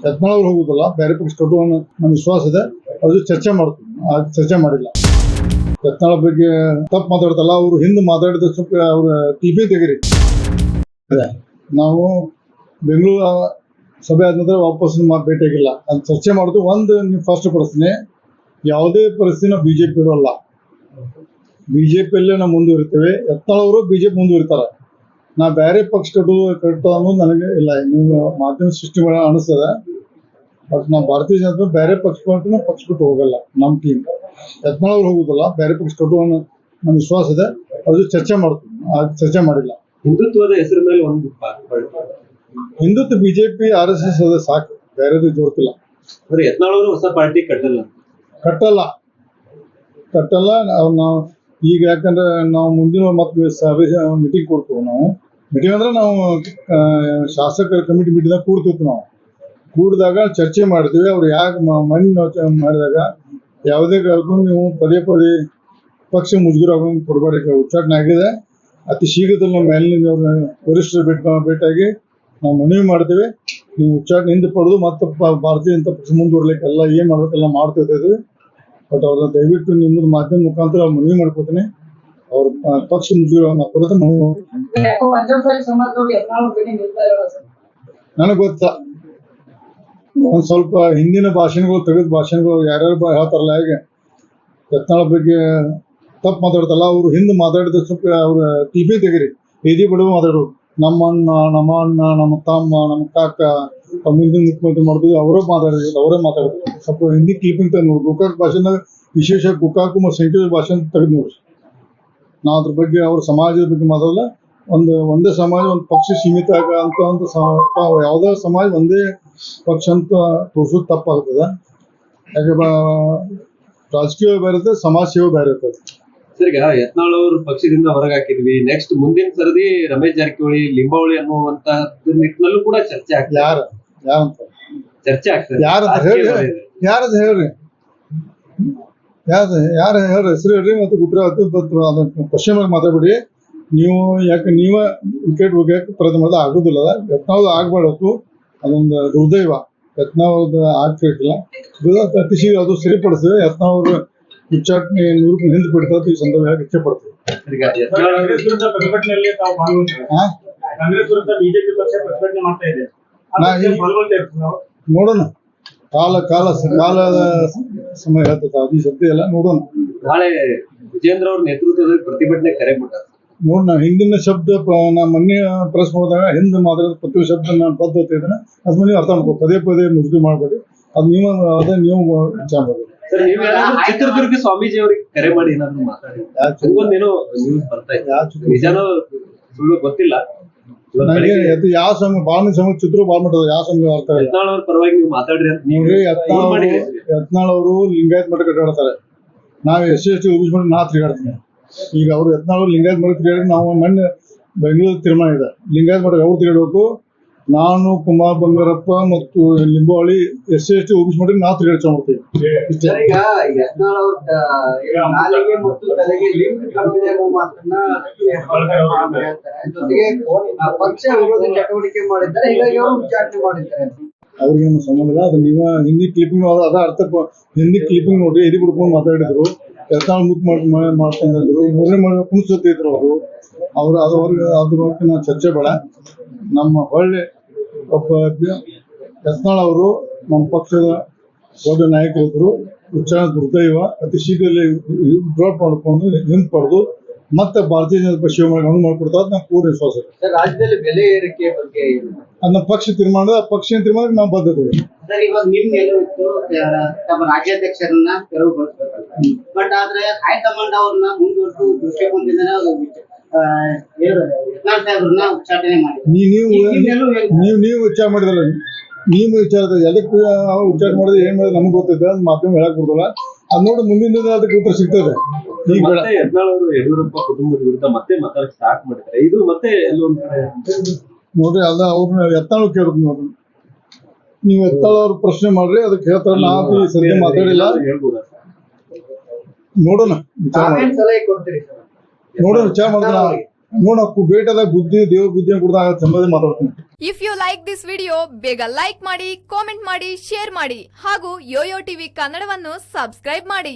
ಯತ್ನಾಳ್ ಅವ್ರು ಹೋಗುದಿಲ್ಲ, ಬೇರೆ ಪಕ್ಷ ಕಟ್ಟು ಅನ್ನೋ ನಮ್ಮ ವಿಶ್ವಾಸ ಇದೆ. ಅದು ಚರ್ಚೆ ಮಾಡ್ತೀವಿ, ಚರ್ಚೆ ಮಾಡಿಲ್ಲ. ಯತ್ನಾಳ್ ಬಗ್ಗೆ ತಪ್ಪು ಮಾತಾಡ್ತಲ್ಲ, ಅವ್ರು ಹಿಂದೆ ಮಾತಾಡಿದ ಸ್ವಲ್ಪ ಅವ್ರ ಟಿವಿ ತೆಗಿರಿ. ನಾವು ಬೆಂಗಳೂರು ಸಭೆ ಆದ ನಂತರ ವಾಪಸ್ ಭೇಟಿಯಾಗಿಲ್ಲ, ಅದು ಚರ್ಚೆ ಮಾಡೋದು. ಒಂದು ನೀವು ಫಸ್ಟ್ ಪಡಿಸ್ತೀನಿ, ಯಾವುದೇ ಪರಿಸ್ಥಿತಿ ನಾವು ಬಿಜೆಪಿ ಇರೋಲ್ಲ. ಬಿಜೆಪಿಯಲ್ಲೇ ನಾವು ಮುಂದುವರಿತೇವೆ. ಯತ್ನಾಳ್ ಅವರು ಬಿಜೆಪಿ ಮುಂದುವರಿತಾರೆ. ನಾ ಬೇರೆ ಪಕ್ಷ ಕಟ್ಟು ಅನ್ನೋದು ನನಗೆ ಇಲ್ಲ. ನೀವು ಮಾಧ್ಯಮ ಸೃಷ್ಟಿ ಅನಿಸ್ತದೆ, ಬಟ್ ನಾವು ಭಾರತೀಯ ಜನತಾ ಬೇರೆ ಪಕ್ಷ ಬಿಟ್ಟು ಹೋಗಲ್ಲ. ನಮ್ಮ ಟೀಮ್ ಯತ್ನಾಳ್ ಅವ್ರು ಹೋಗುದಿಲ್ಲ, ಬೇರೆ ಪಕ್ಷ ಕಟ್ಟು ಅನ್ನೋ ನಮ್ಮ ವಿಶ್ವಾಸ ಇದೆ. ಅದು ಚರ್ಚೆ ಮಾಡ್ತೀವಿ, ಚರ್ಚೆ ಮಾಡಿಲ್ಲ. ಹಿಂದುತ್ವದ ಹೆಸರು ಮೇಲೆ ಒಂದು ಹಿಂದುತ್ವ ಬಿಜೆಪಿ RSS ಅದ ಸಾಕು, ಬೇರೆದು ಜೋರ್ತಿಲ್ಲ. ಯತ್ನಾಳ್ ಅವರು ಹೊಸ ಪಾರ್ಟಿ ಕಟ್ಟಲ್ಲ. ನಾವು ಈಗ ಯಾಕಂದ್ರೆ ನಾವು ಮುಂದಿನ ಮತ್ತೆ ಸಭೆ ಮೀಟಿಂಗ್ ಕೊಡ್ತೀವಿ. ನಾವು ಮೀಟಿಂಗ್ ಅಂದ್ರೆ ನಾವು ಶಾಸಕರ ಕಮಿಟಿ ಮೀಟಿಂಗ್ ಕೂಡ್ತಿರ್ತೀವಿ. ನಾವು ಕೂಡಿದಾಗ ಚರ್ಚೆ ಮಾಡ್ತೀವಿ. ಅವ್ರು ಯಾಕೆ ಮಣ್ಣು ಮಾಡಿದಾಗ ಯಾವುದೇ ಕಾಲಕ್ಕೂ ನೀವು ಪದೇ ಪಕ್ಷ ಮುಜುಗರ ಕೊಡಬಾರ್ದು. ಉಚ್ಚಾಟನೆ ಆಗಿದೆ. ಅತಿ ಶೀಘ್ರದಲ್ಲಿ ನಮ್ಮ ಮೇಲಿನ ವರಿಷ್ಠರು ಭೇಟಿಯಾಗಿ ನಾವು ಮನವಿ ಮಾಡ್ತೀವಿ. ನೀವು ಉಚ್ಚಾಟನೆ ಹಿಂದೆ ಪಡೆದು ಮತ್ತೆ ಭಾರತೀಯ ಜನತಾ ಪಕ್ಷ ಮುಂದುವರ್ಲಿಕ್ಕೆ ಎಲ್ಲ ಏನ್ ಮಾಡ್ಬೇಕೆಲ್ಲ ಮಾಡ್ತಿದ್ದೀವಿ. ಬಟ್ ಅವ್ರನ್ನ ದಯವಿಟ್ಟು ನಿಮ್ಮದು ಮಾಧ್ಯಮ ಮುಖಾಂತರ ಅವ್ರು ಮನವಿ ಮಾಡ್ಕೋತೀನಿ. ಅವ್ರ ಪಕ್ಷ ಮುಜುಗರ ಕೊಡೋದು ನನಗೆ ಗೊತ್ತಾ. ಒಂದ್ ಸ್ವಲ್ಪ ಹಿಂದಿನ ಭಾಷಣಗಳು ತೆಗೆದ ಭಾಷಣಗಳು ಯಾರ್ಯಾರು ಹೇಳ್ತಾರಲ್ಲ, ಹೇಗೆ ಯತ್ನಾಳ್ ಬಗ್ಗೆ ತಪ್ಪು ಮಾತಾಡ್ತಲ್ಲ, ಅವ್ರು ಹಿಂದೆ ಮಾತಾಡಿದ ಸ್ವಲ್ಪ ಅವ್ರ ಟಿವಿ ತೆಗಿರಿ. ಎದಿ ಬಡವ ಮಾತಾಡೋರು, ನಮ್ಮ ಅಣ್ಣ, ನಮ್ಮ ತಮ್ಮ, ನಮ್ಮ ಕಾಕ, ಮುಂದಿನ ಮುಖ್ಯಮಂತ್ರಿ ಮಾಡಿದ್ವಿ, ಅವರೇ ಮಾತಾಡಿದ್ರು. ಸ್ವಲ್ಪ ಹಿಂದಿ ಕ್ಲಿಪಿಂಗ್ ತೆಗೆದು ನೋಡಿ. ಗೋಕಾಕ್ ಭಾಷೆನಾಗ ವಿಶೇಷ ಗೋಕಾಕು ಮತ್ತು ಸೆಂಟ್ರಲ್ ಭಾಷೆ ತೆಗೆದು ನೋಡ್ರಿ. ನಾವು ಅದ್ರ ಬಗ್ಗೆ ಅವ್ರ ಸಮಾಜದ ಬಗ್ಗೆ ಮಾತಾಡಲ್ಲ. ಒಂದೇ ಸಮಾಜ, ಒಂದು ಪಕ್ಷ ಸೀಮಿತ ಅಂತ ಯಾವುದೇ ಸಮಾಜ ಒಂದೇ ಪಕ್ಷ ಅಂತ ತೋರ್ಸೋದು ತಪ್ಪಾಗ್ತದೆ. ಯಾಕೆ ರಾಜಕೀಯ ಬೇರೆ ಇರ್ತದೆ, ಸಮಾಜ ಸೇವೆ ಬೇರೆ ಇರ್ತದೆ. ಸರ್, ಈಗ ಯತ್ನಾಳ್ ಅವ್ರ ಪಕ್ಷದಿಂದ ಹೊರಗೆ ಹಾಕಿದ್ವಿ. ನೆಕ್ಸ್ಟ್ ಮುಂದಿನ ಸರದಿ ರಮೇಶ್ ಜಾರಕಿಹೊಳಿ, ಲಿಂಬಾವಳಿ ಅನ್ನುವಂತ ನಿಟ್ಟಿನಲ್ಲೂ ಕೂಡ ಚರ್ಚೆ ಆಗ್ತದೆ. ಯಾರಂತ ಚರ್ಚೆ ಆಗ್ತದೆ? ಯಾರದು ಹೇಳ್ರಿ, ಯಾರ ಹೆಸರು ಹೇಳ್ರಿ. ಮತ್ತು ಉತ್ತರ ಕ್ವಶನ್ ಮಾತಾಡ್ಬಿಡಿ. ನೀವು ಯಾಕೆ ನೀವ ವಿಕೆಟ್ ಹೋಗ್ಯಾಕ ಪ್ರಯತ್ನ ಮಾಡಿದ್ರೆ ಆಗೋದಿಲ್ಲ. ಯತ್ನಾಳ್ ಆಗ್ಬಾರ್ದು, ಅದೊಂದು ದುರ್ದೈವ. ಯತ್ನಾಳ್ ಆಗ್ತಿರ್ಲಿಲ್ಲ, ಅತಿ ಶೀಘ್ರ ಅದು ಸರಿಪಡಿಸ್ತೇವೆ. ಯತ್ನಾಳ್ ಅವ್ರ ಉಚ್ಚಾಟನೆ 100 ಹಿಂದೆ ಬಿಡ್ತಾರೆ. ಈ ಸಂದರ್ಭ ಇಚ್ಛೆ ಪಡ್ತೀವಿ. ನೋಡೋಣ, ಕಾಲದ ಸಮಯ ಹೇಳ್ತದೆ. ಅದು ಸದ್ಯ ಎಲ್ಲ ನೋಡೋಣ. ನಾಳೆ ವಿಜೇಂದ್ರ ಅವ್ರ ನೇತೃತ್ವದಲ್ಲಿ ಪ್ರತಿಭಟನೆ ಕರೆ ಮಾಡ್ತಾರೆ. ನೋಡೋಣ. ಹಿಂದಿನ ಶಬ್ದ ನಾ ಮೊನ್ನೆ ಪ್ರೆಸ್ ಮಾಡಿದಾಗ ಹಿಂದೆ ಮಾತಾಡಿದ ಪ್ರತಿ ಶಬ್ದ ನಾನು ಪದ್ಧತಿ ಇದ್ದಾನೆ, ಅದ್ ನೀವು ಅರ್ಥ ಮಾಡ್ಕೋ. ಪದೇ ಮುಗಿದು ಮಾಡ್ಬೇಡಿ. ಅದು ನೀವು ವಿಚಾರ ಮಾಡಿ. ಚಿತ್ರದುರ್ಗ ಸ್ವಾಮೀಜಿ ಅವ್ರಿಗೆ ಕರೆ ಮಾಡಿ ಏನಾದ್ರು ಮಾತಾಡಿ. ನ್ಯೂಸ್ ಬರ್ತಾ ಇದೆ, ನಿಜಾನೋ ಸುಳ್ಳು ಗೊತ್ತಿಲ್ಲ. ಯಾವ ಸಮಯ ಬಾಳ ಸಮಯ ಚಿತ್ರ ಬಾಳ್ ಮಾಡಿದ್ರು. ಯಾವ ಸಮಯ ಅರ್ಥ ಇಲ್ಲ. ಯತ್ನಾಳ್ ಅವ್ರ ಪರವಾಗಿ ನೀವು ಮಾತಾಡ್ರಿ ಅಂತ ಯತ್ನಾಳ್ ಅವರು ಲಿಂಗಾಯತ್ ಮಠ ಕಟ್ಟಾಡ್ತಾರೆ. ನಾವು SC OBC ಮಠ ನಾ ತಿರುಗಾಡ್ತೀನಿ. ಈಗ ಅವ್ರು ಯತ್ನಾಳ್ ಲಿಂಗಾಯತ್ ಮಠ ತಿರುಗಾಡಿ, ನಾವು ಮೊನ್ನೆ ಬೆಂಗಳೂರು ತೀರ್ಮಾನ ಇದೆ, ಲಿಂಗಾಯತ್ ಮಠ ಅವ್ರು ತಿರುಗಾಡಬೇಕು. ನಾನು, ಕುಮಾರ್ ಬಂಗಾರಪ್ಪ ಮತ್ತು ಲಿಂಬಾವಳಿ SC OBC ಮಠ ನಾವು ತಿರುಗಾಡ್ತೀವಿ. ಅವ್ರಿಗೆ ನಮ್ಮ ಸಂಬಂಧ ಇಲ್ಲ. ಅದು ನೀವು ಹಿಂದಿ ಕ್ಲಿಪಿಂಗ್ ಅದ ಅರ್ಥ. ಹಿಂದಿ ಕ್ಲಿಪಿಂಗ್ ನೋಡ್ರಿ, ಎದಿ ಬಿಡ್ಕೊಂಡು ಮಾತಾಡಿದ್ರು. ಯತ್ನಾಳ್ ಮುಕ್ ಮಾಡ್ಕೊಂಡಿದ್ರು, ಕುಣಿಸುತ್ತಿದ್ರು ಅವರು. ಅದ್ರ ಬಗ್ಗೆ ನಾವು ಚರ್ಚೆ ಬೇಡ. ನಮ್ಮ ಒಳ್ಳೆ ಒಬ್ಬ ಯತ್ನಾಳ್ ಅವರು ನಮ್ಮ ಪಕ್ಷದ ದೊಡ್ಡ ನಾಯಕರಿದ್ರು. ಉಚ್ಚಾರ ದುರ್ದೈವ. ಅತಿ ಶೀಘ್ರದಲ್ಲಿ ಡ್ರಾಪ್ ಮಾಡ್ಕೊಂಡು ಹಿಂದೆ ಪಡೆದು ಮತ್ತೆ ಭಾರತೀಯ ಜನತಾ ಪಕ್ಷ ಮಾಡ್ಕೊಡ್ತಾರೆ. ನಾವು ಪೂರ್ಣ ವಿಶ್ವಾಸ. ರಾಜ್ಯದಲ್ಲಿ ಬೆಲೆ ಏರಿಕೆ ಬಗ್ಗೆ ನಮ್ಮ ಪಕ್ಷ ತೀರ್ಮಾನ, ಪಕ್ಷ ತೀರ್ಮಾನಕ್ಕೆ ನಾವು ಬದ್ಧತೆ. ಇವಾಗ ನಿಮ್ ಗೆಲುವಿತ್ತು, ತಮ್ಮ ರಾಜ್ಯಾಧ್ಯಕ್ಷರನ್ನ ತೆರವುಗೊಳಿಸಬೇಕಂತ. ಬಟ್ ಆದ್ರೆ ಹೈಕಮಾಂಡ್ ಅವ್ರನ್ನ ಮುಂದುವರೆದು ದೃಷ್ಟಿಕೋನದಿಂದ ಯತ್ನಾಳ್ ಸಾಹೇಬ್ರನ್ನ ಉಚ್ಚಾಟನೆ ಮಾಡಿದ್ರು. ನೀವು ವಿಚಾರ ಮಾಡಿದ್ರಲ್ಲ, ನೀವು ವಿಚಾರ ಎದಕ್ಕೆ ಉಚ್ಚಾರ ಮಾಡಿದ್ರೆ ಏನ್ ಮಾಡಿದ್ರೆ ನಮ್ಗೆ ಗೊತ್ತಿದೆ. ಅದು ಮಾಧ್ಯಮ ಹೇಳಕ್ ಕೊಡೋಲ್ಲ. ಅದ್ ನೋಡಿ ಮುಂದಿನ ಅದಕ್ಕೆ ಉತ್ತರ ಸಿಗ್ತದೆ. ಈಗ ಯತ್ನಾಳ್ ಅವರು ಯಡಿಯೂರಪ್ಪ ಕುಟುಂಬದ ವಿರುದ್ಧ ಮತ್ತೆ ಮಾತಾಡಕ್ ಸ್ಟಾರ್ಟ್ ಮಾಡಿದ್ದಾರೆ. ಇದು ಮತ್ತೆ ಎಲ್ಲೊಂದ್ ಕಡೆ ನೋಡ್ರಿ, ಅದ ಅವ್ರನ್ನ ಯತ್ನಾಳ್ ಕೇಳೋದು ನೋಡ್ರಿ. ನೀವು ಯತ್ನಾಳ್ ಅವ್ರ ಪ್ರಶ್ನೆ ಮಾಡ್ರಿ, ಅದಕ್ಕೆ ಹೇಳ್ತಾರ. ನಾವು ಈ ಸದ್ಯ ಮಾತಾಡಿಲ್ಲ. ನೋಡೋಣ, ವಿಚಾರ ಮಾಡಿದ್ರೆ ನೋಡೋಣ ಭೇಟದ ಬುದ್ಧಿ ದೇವ್ರ ಬುದ್ಧಿ ಕೊಡ್ದಾಗ ಸಂಬಂಧ ಮಾತಾಡ್ತೀನಿ. If you like this video ಬೇಗ ಲೈಕ್ ಮಾಡಿ, ಕಾಮೆಂಟ್ ಮಾಡಿ, ಶೇರ್ ಮಾಡಿ ಹಾಗೂ ಯೋಯೋ ಟಿವಿ ಕನ್ನಡವನ್ನು ಸಬ್ಸ್ಕ್ರೈಬ್ ಮಾಡಿ.